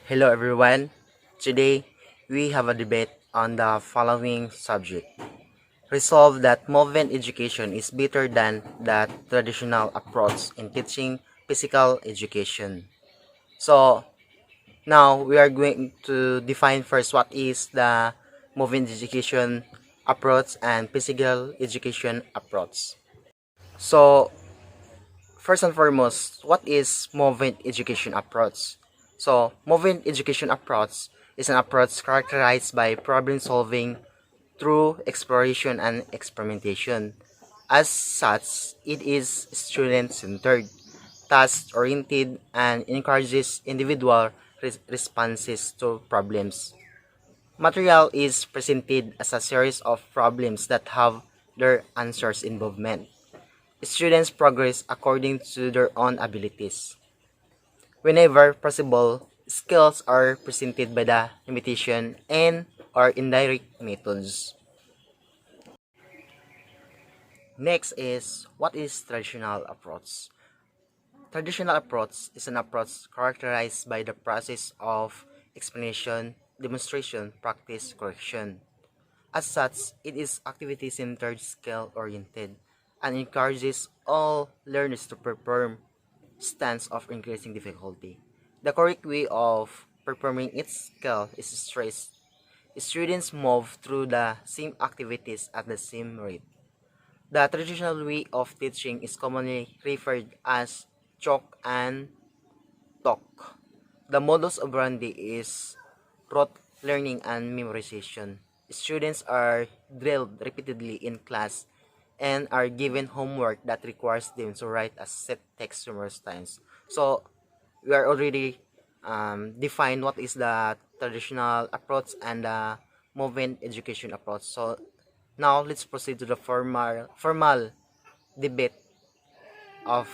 Hello everyone. Today we have a debate on the following subject. Resolve that movement education is better than the traditional approach in teaching physical education. So now we are going to define first what is the movement education approach and physical education approach. So first and foremost, what is movement education approach? So, movement education approach is an approach characterized by problem solving through exploration and experimentation. As such, it is student centered, task oriented, and encourages individual responses to problems. Material is presented as a series of problems that have their answers in movement. Students progress according to their own abilities. Whenever possible, skills are presented by the imitation and or indirect methods. Next is what is traditional approach? Traditional approach is an approach characterized by the process of explanation, demonstration, practice, correction. As such, it is activity-centered, skill-oriented, and encourages all learners to perform stance of increasing difficulty. The correct way of performing its skill is stressed. Students move through the same activities at the same rate. The traditional way of teaching is commonly referred as chalk and talk. The modus operandi is rote learning and memorization. Students are drilled repeatedly in class and are given homework that requires them to write a set text numerous times. So we are already defined what is the traditional approach and the movement education approach. So now let's proceed to the formal debate of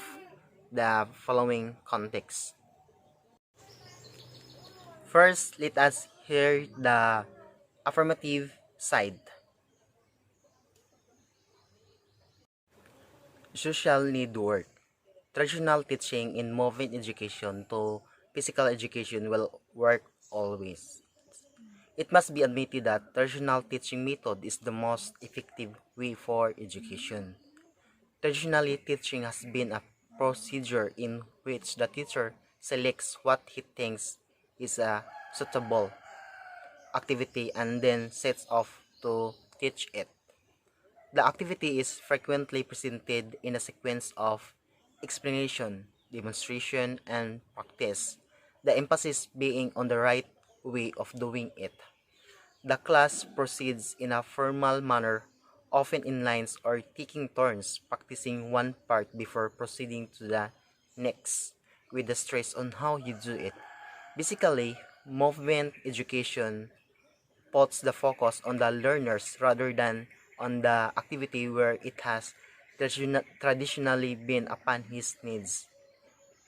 the following context. First, let us hear the affirmative side. Social need work. Traditional teaching in movement education to physical education will work always. It must be admitted that traditional teaching method is the most effective way for education. Traditionally, teaching has been a procedure in which the teacher selects what he thinks is a suitable activity and then sets off to teach it. The activity is frequently presented in a sequence of explanation, demonstration, and practice, the emphasis being on the right way of doing it. The class proceeds in a formal manner, often in lines or taking turns practicing one part before proceeding to the next, with the stress on how you do it. Basically, movement education puts the focus on the learners rather than on the activity where it has traditionally been upon his needs.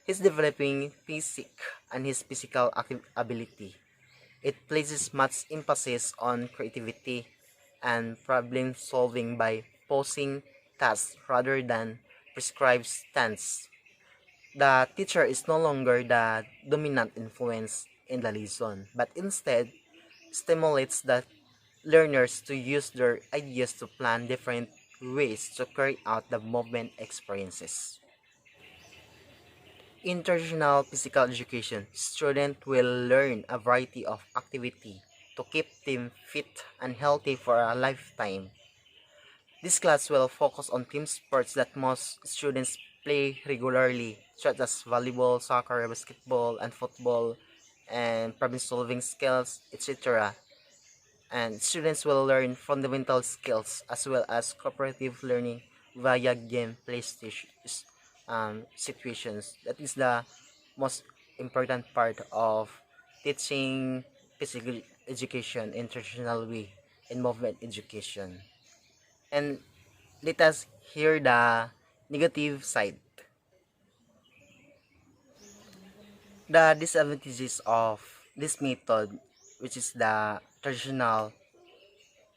He's developing physique and his physical ability. It places much emphasis on creativity and problem solving by posing tasks rather than prescribed stance. The teacher is no longer the dominant influence in the lesson, but instead stimulates the learners to use their ideas to plan different ways to carry out the movement experiences. In traditional physical education, students will learn a variety of activity to keep them fit and healthy for a lifetime. This class will focus on team sports that most students play regularly, such as volleyball, soccer, basketball, and football, and problem-solving skills, etc. And students will learn fundamental skills as well as cooperative learning via gameplay situations. That is the most important part of teaching physical education in traditional way in movement education. And let us hear the negative side. The disadvantages of this method, which is the traditional,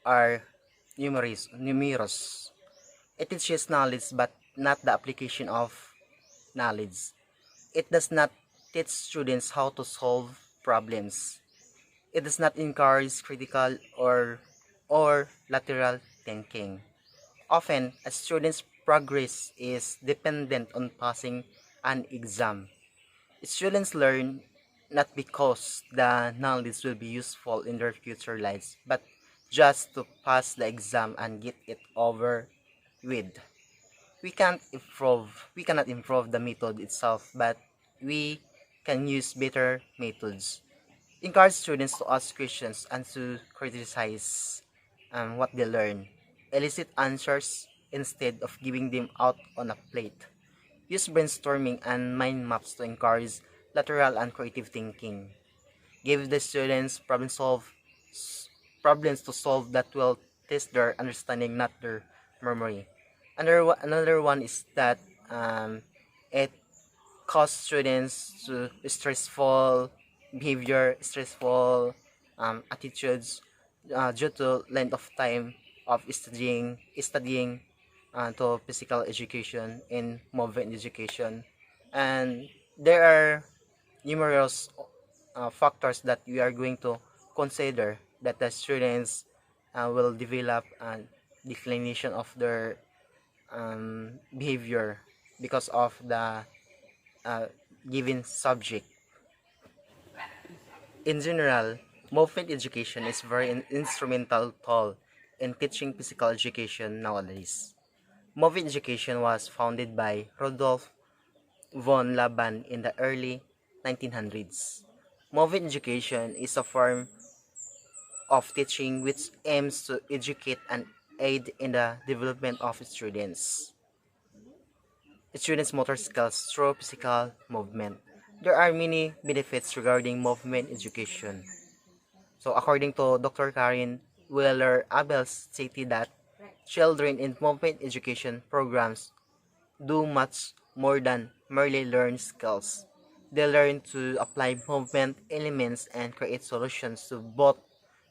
are numerous. It teaches knowledge but not the application of knowledge. It does not teach students how to solve problems. It does not encourage critical or lateral thinking. Often, a student's progress is dependent on passing an exam. Students learn not because the knowledge will be useful in their future lives, but just to pass the exam and get it over with. We cannot improve the method itself, but we can use better methods. Encourage students to ask questions and to criticize what they learn. Elicit answers instead of giving them out on a plate. Use brainstorming and mind maps to encourage lateral and creative thinking. Give the students problems to solve that will test their understanding, not their memory. Another one is that it causes students to stressful behavior, stressful attitudes due to length of time of studying to physical education in movement education. And there are numerous factors that we are going to consider that the students will develop a declination of their behavior because of the uh, given subject. In general, movement education is very instrumental tool in teaching physical education nowadays. Movement education was founded by Rudolf von Laban in the early 1900s. Movement education is a form of teaching which aims to educate and aid in the development of students' motor skills through physical movement. There are many benefits regarding movement education. So according to Dr. Karin Wheeler Abels stated that children in movement education programs do much more than merely learn skills. They learn to apply movement elements and create solutions to both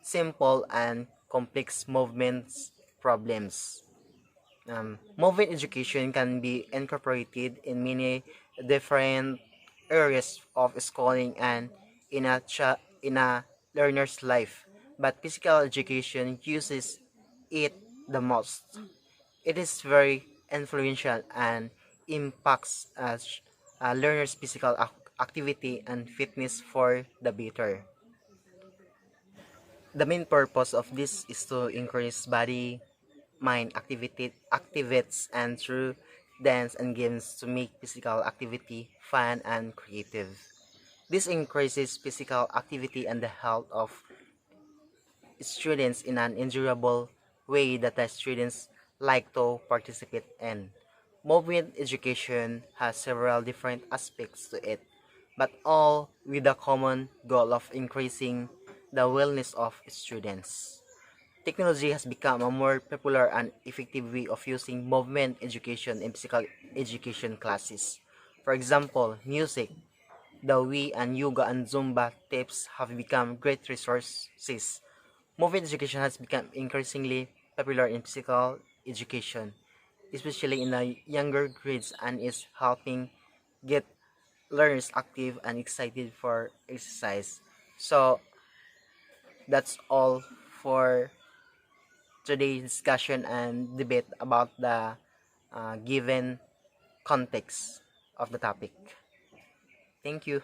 simple and complex movements problems. Movement education can be incorporated in many different areas of schooling and in a learner's life, but physical education uses it the most. It is very influential and impacts learners' physical activity and fitness for the better. The main purpose of this is to increase body mind activities and through dance and games to make physical activity fun and creative. This increases physical activity and the health of students in an endurable way that the students like to participate in. Movement education has several different aspects to it, but all with the common goal of increasing the wellness of students. Technology has become a more popular and effective way of using movement education in physical education classes. For example, music, the Wii and yoga and Zumba tips have become great resources. Movement education has become increasingly popular in physical education, especially in the younger grades, and is helping get learners active and excited for exercise. So that's all for today's discussion and debate about the given context of the topic. Thank you.